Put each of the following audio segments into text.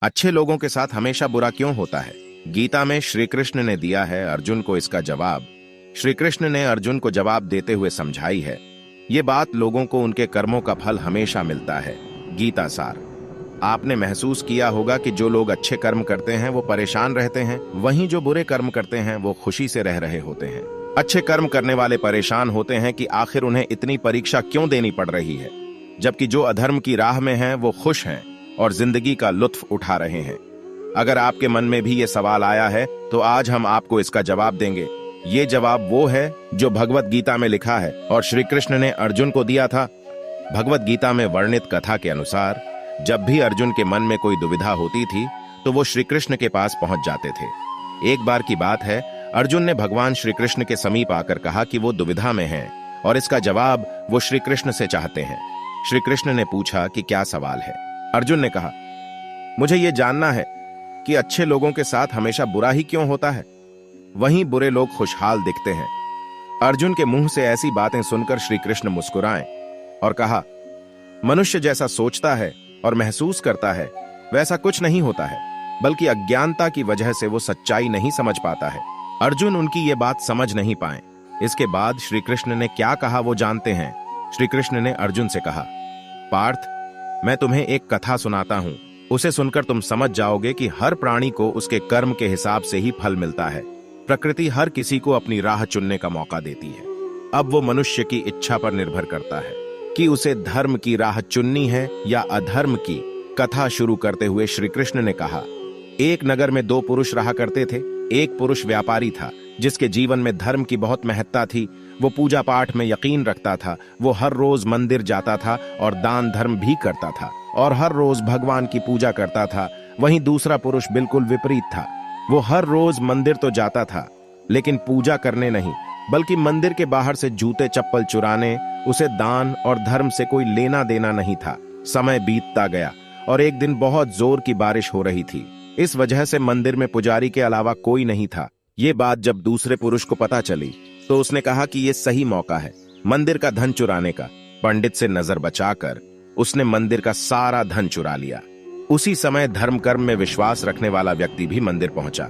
अच्छे लोगों के साथ हमेशा बुरा क्यों होता है? गीता में श्री कृष्ण ने दिया है अर्जुन को इसका जवाब। श्री कृष्ण ने अर्जुन को जवाब देते हुए समझाई है, ये बात लोगों को उनके कर्मों का फल हमेशा मिलता है। गीता सार। आपने महसूस किया होगा कि जो लोग अच्छे कर्म करते हैं वो परेशान रहते हैं, वहीं जो बुरे कर्म करते हैं वो खुशी से रह रहे होते हैं। अच्छे कर्म करने वाले परेशान होते हैं कि आखिर उन्हें इतनी परीक्षा क्यों देनी पड़ रही है, जबकि जो अधर्म की राह में हैं वो खुश हैं और जिंदगी का लुत्फ उठा रहे हैं। अगर आपके मन में भी ये सवाल आया है तो आज हम आपको इसका जवाब देंगे। ये जवाब वो है जो भगवत गीता में लिखा है और श्री कृष्ण ने अर्जुन को दिया था। भगवत गीता में वर्णित कथा के अनुसार जब भी अर्जुन के मन में कोई दुविधा होती थी तो वो श्री कृष्ण के पास पहुंच जाते थे। एक बार की बात है, अर्जुन ने भगवान श्री कृष्ण के समीप आकर कहा कि वो दुविधा में हैं और इसका जवाब वो श्री कृष्ण से चाहते हैं। श्री कृष्ण ने पूछा कि क्या सवाल है? अर्जुन ने कहा, मुझे ये जानना है कि अच्छे लोगों के साथ हमेशा बुरा ही क्यों होता है, वहीं बुरे लोग खुशहाल दिखते हैं। अर्जुन के मुंह से ऐसी बातें सुनकर श्री कृष्ण मुस्कुराए और कहा, मनुष्य जैसा सोचता है और महसूस करता है वैसा कुछ नहीं होता है, बल्कि अज्ञानता की वजह से वो सच्चाई नहीं समझ पाता है। अर्जुन उनकी ये बात समझ नहीं पाए। इसके बाद श्री कृष्ण ने क्या कहा वो जानते हैं। श्री कृष्ण ने अर्जुन से कहा, पार्थ, मैं तुम्हें एक कथा सुनाता हूं, उसे सुनकर तुम समझ जाओगे कि हर प्राणी को उसके कर्म के हिसाब से ही फल मिलता है। प्रकृति हर किसी को अपनी राह चुनने का मौका देती है। अब वो मनुष्य की इच्छा पर निर्भर करता है कि उसे धर्म की राह चुननी है या अधर्म की। कथा शुरू करते हुए श्री कृष्ण ने कहा, एक नगर में दो पुरुष रहा करते थे। एक पुरुष व्यापारी था जिसके जीवन में धर्म की बहुत महत्ता थी। वो पूजा पाठ में यकीन रखता था। वो हर रोज मंदिर जाता था और दान धर्म भी करता था और हर रोज भगवान की पूजा करता था। वहीं दूसरा पुरुष बिल्कुल विपरीत था। वो हर रोज मंदिर तो जाता था लेकिन पूजा करने नहीं, बल्कि मंदिर के बाहर से जूते चप्पल चुराने। उसे दान और धर्म से कोई लेना देना नहीं था। समय बीतता गया और एक दिन बहुत जोर की बारिश हो रही थी। इस वजह से मंदिर में पुजारी के अलावा कोई नहीं था। ये बात जब दूसरे पुरुष को पता चली तो उसने कहा कि ये सही मौका है मंदिर का धन चुराने का। पंडित से नजर बचाकर उसने मंदिर का सारा धन चुरा लिया। उसी समय धर्म कर्म में विश्वास रखने वाला व्यक्ति भी मंदिर पहुंचा।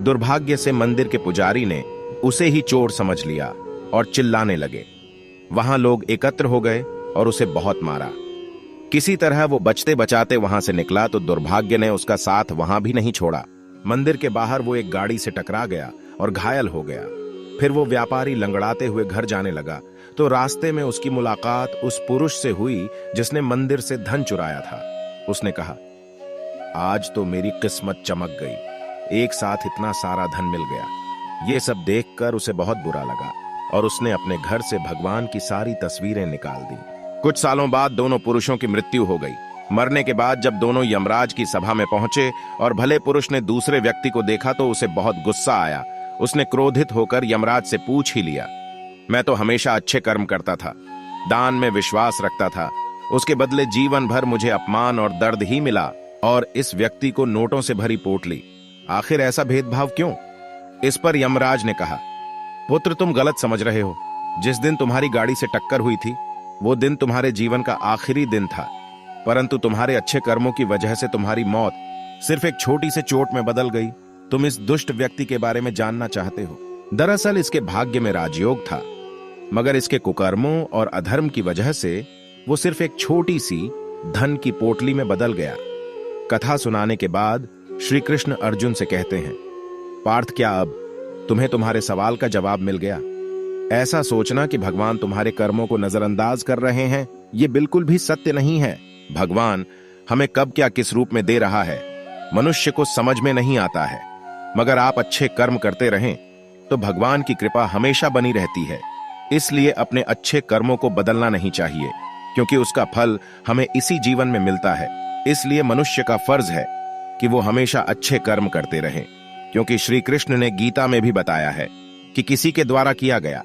दुर्भाग्य से मंदिर के पुजारी ने उसे ही चोर समझ लिया और चिल्लाने लगे। वहां लोग एकत्र हो गए और उसे बहुत मारा। किसी तरह वो बचते बचाते वहां से निकला तो दुर्भाग्य ने उसका साथ वहां भी नहीं छोड़ा। मंदिर के बाहर वो एक गाड़ी से टकरा गया और घायल हो गया। फिर वो व्यापारी लंगड़ाते हुए घर जाने लगा तो रास्ते में उसकी मुलाकात उस पुरुष से हुई जिसने मंदिर से धन चुराया था। उसने कहा, आज तो मेरी किस्मत चमक गई, एक साथ इतना सारा धन मिल गया। ये सब देखकर उसे बहुत बुरा लगा और उसने अपने घर से भगवान की सारी तस्वीरें निकाल दी। कुछ सालों बाद दोनों पुरुषों की मृत्यु हो गई। मरने के बाद जब दोनों यमराज की सभा में पहुंचे और भले पुरुष ने दूसरे व्यक्ति को देखा तो उसे बहुत गुस्सा आया। उसने क्रोधित होकर यमराज से पूछ ही लिया, मैं तो हमेशा अच्छे कर्म करता था, दान में विश्वास रखता था, उसके बदले जीवन भर मुझे अपमान और दर्द ही मिला और इस व्यक्ति को नोटों से भरी पोटली। आखिर ऐसा भेदभाव क्यों? इस पर यमराज ने कहा, पुत्र, तुम गलत समझ रहे हो। जिस दिन तुम्हारी गाड़ी से टक्कर हुई थी वो दिन तुम्हारे जीवन का आखिरी दिन था, परंतु तुम्हारे अच्छे कर्मों की वजह से तुम्हारी मौत सिर्फ एक छोटी से चोट में बदल गई। तुम इस दुष्ट व्यक्ति के बारे में जानना चाहते हो। दरअसल इसके भाग्य में राजयोग था, मगर इसके कुकर्मों और अधर्म की वजह से वो सिर्फ एक छोटी सी धन की पोटली में बदल गया। कथा सुनाने के बाद श्री कृष्ण अर्जुन से कहते हैं, पार्थ, क्या अब तुम्हें तुम्हारे सवाल का जवाब मिल गया? ऐसा सोचना कि भगवान तुम्हारे कर्मों को नजरअंदाज कर रहे हैं, ये बिल्कुल भी सत्य नहीं है। भगवान हमें कब क्या किस रूप में दे रहा है मनुष्य को समझ में नहीं आता है, मगर आप अच्छे कर्म करते रहें तो भगवान की कृपा हमेशा बनी रहती है। इसलिए अपने अच्छे कर्मों को बदलना नहीं चाहिए, क्योंकि उसका फल हमें इसी जीवन में मिलता है। इसलिए मनुष्य का फर्ज है कि वो हमेशा अच्छे कर्म करते रहें, क्योंकि श्री कृष्ण ने गीता में भी बताया है कि किसी के द्वारा किया गया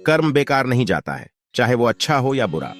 कर्म बेकार नहीं जाता है, चाहे वो अच्छा हो या बुरा।